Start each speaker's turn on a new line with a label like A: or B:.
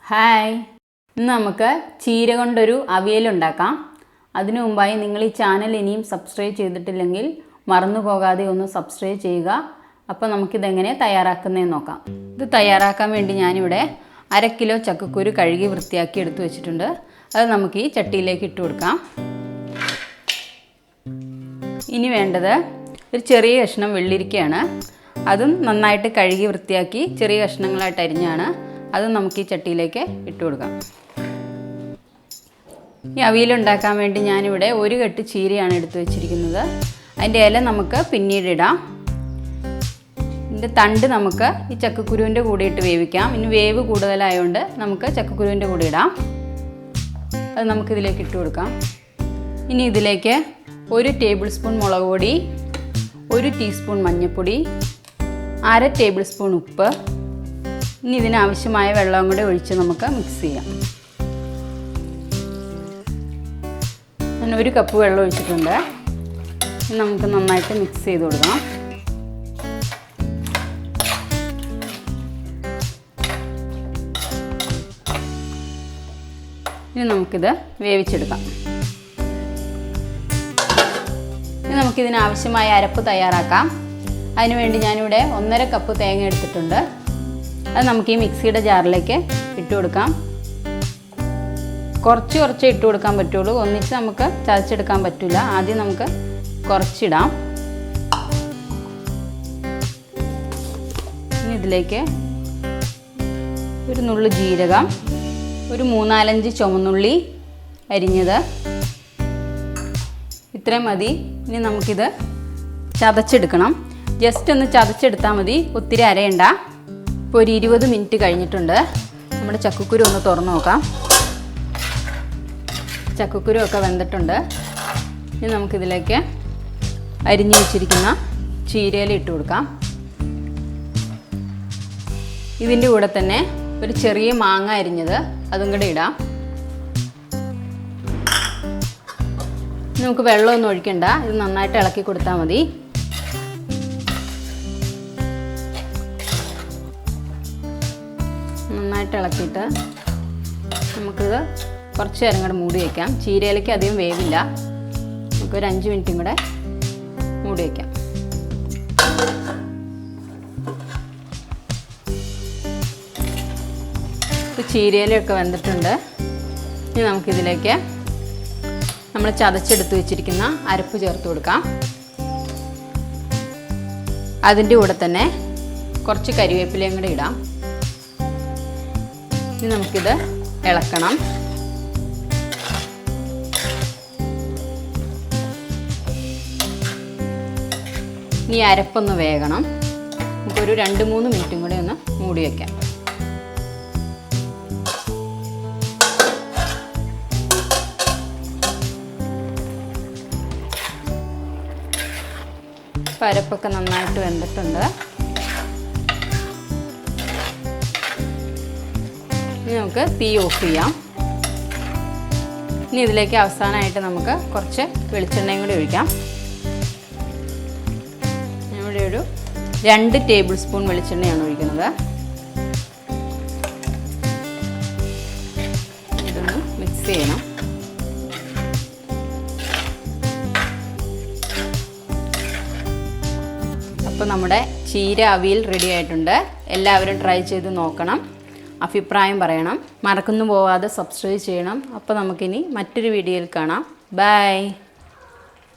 A: Hi, ഇന്ന് നമുക്ക് ചീര കൊണ്ടൊരു അവിയൽ ഉണ്ടാക്കാം. അതിനു മുമ്പായി നിങ്ങൾ ഈ ചാനൽ ഇനിയും സബ്സ്ക്രൈബ് ചെയ്തിട്ടില്ലെങ്കിൽ മറന്നു പോകാതെ ഒന്ന് സബ്സ്ക്രൈബ് ചെയ്യുക. അപ്പോൾ നമുക്കിതെങ്ങനെ തയ്യാറാക്കുന്നതെന്ന് നോക്കാം. ഇത് തയ്യാറാക്കാൻ വേണ്ടി ഞാനിവിടെ 1/2 കിലോ ചക്കക്കുരു കഴുകി വൃത്തിയാക്കി എടുത്തു വെച്ചിട്ടുണ്ട്. അത് നമുക്ക് ഈ ചട്ടിയിലേക്ക് ഇട്ട് കൊടുക്കാം. ഇനി വേണ്ടത് ഒരു ചെറിയ കഷ്ണം വെള്ളിരിക്കയാണ്. അതും നന്നായിട്ട് കഴുകി വൃത്തിയാക്കി ചെറിയ കഷ്ണങ്ങളായിട്ട് അരിഞ്ഞാണ്. അത് നമുക്ക് ഈ ചട്ടിയിലേക്ക് ഇട്ട് കൊടുക്കാം. ഈ അവിയലുണ്ടാക്കാൻ വേണ്ടി ഞാനിവിടെ 1 കെട്ട് ചീരയാണ് എടുത്തു വെച്ചിരിക്കുന്നത്. അതിൻ്റെ ഇല നമുക്ക് പിന്നീട് ഇടാം. ഇതിൻ്റെ തണ്ട് നമുക്ക് ഈ ചക്കക്കുരുവിൻ്റെ കൂടെ ഇട്ട് വേവിക്കാം. ഇനി വേവ് കൂടുതലായതുകൊണ്ട് നമുക്ക് ചക്കക്കുരുവിൻ്റെ കൂടെ ഇടാം. അത് നമുക്കിതിലേക്ക് ഇട്ട് കൊടുക്കാം. ഇനി ഇതിലേക്ക് 1 ടേബിൾ സ്പൂൺ മുളക് പൊടി, 1 ടീസ്പൂൺ മഞ്ഞൾപ്പൊടി, 1/2 ടേബിൾ സ്പൂൺ ഉപ്പ്. ഇനി ഇതിനാവശ്യമായ വെള്ളം കൂടെ ഒഴിച്ച് നമുക്ക് മിക്സ് ചെയ്യാം. ഞാൻ 1 കപ്പ് വെള്ളം ഒഴിച്ചിട്ടുണ്ട്. നമുക്ക് നന്നായിട്ട് മിക്സ് ചെയ്ത് കൊടുക്കാം. ഇനി നമുക്കിത് വേവിച്ചെടുക്കാം. ഇനി നമുക്കിതിനാവശ്യമായ അരപ്പ് തയ്യാറാക്കാം. അതിനുവേണ്ടി ഞാനിവിടെ 1/2 കപ്പ് തേങ്ങ എടുത്തിട്ടുണ്ട്. അത് നമുക്ക് ഈ മിക്സിയുടെ ജാറിലേക്ക് ഇട്ട് കൊടുക്കാം. കുറച്ച് ഇട്ട് കൊടുക്കാൻ പറ്റുള്ളൂ. ഒന്നിച്ച് നമുക്ക് ചതച്ചെടുക്കാൻ പറ്റില്ല. ആദ്യം നമുക്ക് കുറച്ചിടാം. ഇനി ഇതിലേക്ക് ഒരു നുള്ളു ജീരകം, ഒരു 3-4 ചുവന്നുള്ളി അരിഞ്ഞത്, ഇത്രയും മതി. ഇനി നമുക്കിത് ചതച്ചെടുക്കണം. ജസ്റ്റ് ഒന്ന് ചതച്ചെടുത്താൽ മതി, ഒത്തിരി അരയണ്ട. ഇപ്പോൾ ഒരു 20 മിനിറ്റ് കഴിഞ്ഞിട്ടുണ്ട്. നമ്മുടെ ചക്കക്കുരു ഒന്ന് തുറന്ന് നോക്കാം. ചക്കക്കുരു ഒക്കെ വെന്തിട്ടുണ്ട്. ഇനി നമുക്കിതിലേക്ക് അരിഞ്ഞു വെച്ചിരിക്കുന്ന ചീരയില ഇട്ട് കൊടുക്കാം. ഇതിൻ്റെ കൂടെ തന്നെ ഒരു ചെറിയ മാങ്ങ അരിഞ്ഞത് അതും കൂടെ ഇടാം. നമുക്ക് വെള്ളമൊന്നും ഒഴിക്കണ്ട. ഇത് നന്നായിട്ട് ഇളക്കി കൊടുത്താൽ മതി. നന്നായിട്ട് ഇളക്കിയിട്ട് നമുക്കിത് കുറച്ച് നേരം കൂടെ മൂടി വയ്ക്കാം. ചീരയിലേക്ക് അധികം വേവില്ല. നമുക്കൊരു 5 മിനിറ്റും കൂടെ മൂടി വയ്ക്കാം. ഇപ്പോൾ ചീരയിലൊക്കെ വെന്തിട്ടുണ്ട്. ഇനി നമുക്കിതിലേക്ക് നമ്മൾ ചതച്ചെടുത്ത് വെച്ചിരിക്കുന്ന അരപ്പ് ചേർത്ത് കൊടുക്കാം. അതിൻ്റെ കൂടെ തന്നെ കുറച്ച് കരിവേപ്പിലയും കൂടെ ഇടാം. ഇനി നമുക്കിത് ഇളക്കണം. ഇനി അരപ്പൊന്ന് വേകണം. നമുക്കൊരു 2-3 മിനിറ്റും കൂടെ ഒന്ന് മൂടി വയ്ക്കാം. അരപ്പൊക്കെ നന്നായിട്ട് വെന്തിട്ടുണ്ട്. ഇനി നമുക്ക് തീ ഓഫ് ചെയ്യാം. ഇനി ഇതിലേക്ക് അവസാനമായിട്ട് നമുക്ക് കുറച്ച് വെളിച്ചെണ്ണയും കൂടി ഒഴിക്കാം. ഇവിടെ ഒരു 2 ടേബിൾ സ്പൂൺ വെളിച്ചെണ്ണയാണ് ഒഴിക്കുന്നത്. ഇതൊന്ന് മിക്സ് ചെയ്യണം. അപ്പോൾ നമ്മുടെ ചീര അവിയൽ റെഡി ആയിട്ടുണ്ട്. എല്ലാവരും ട്രൈ ചെയ്ത് നോക്കണം. അഭിപ്രായം പറയണം. മറന്നു പോവാതെ സബ്സ്ക്രൈബ് ചെയ്യണം. അപ്പോൾ നമുക്കിനി മറ്റൊരു വീഡിയോയിൽ കാണാം. ബൈ.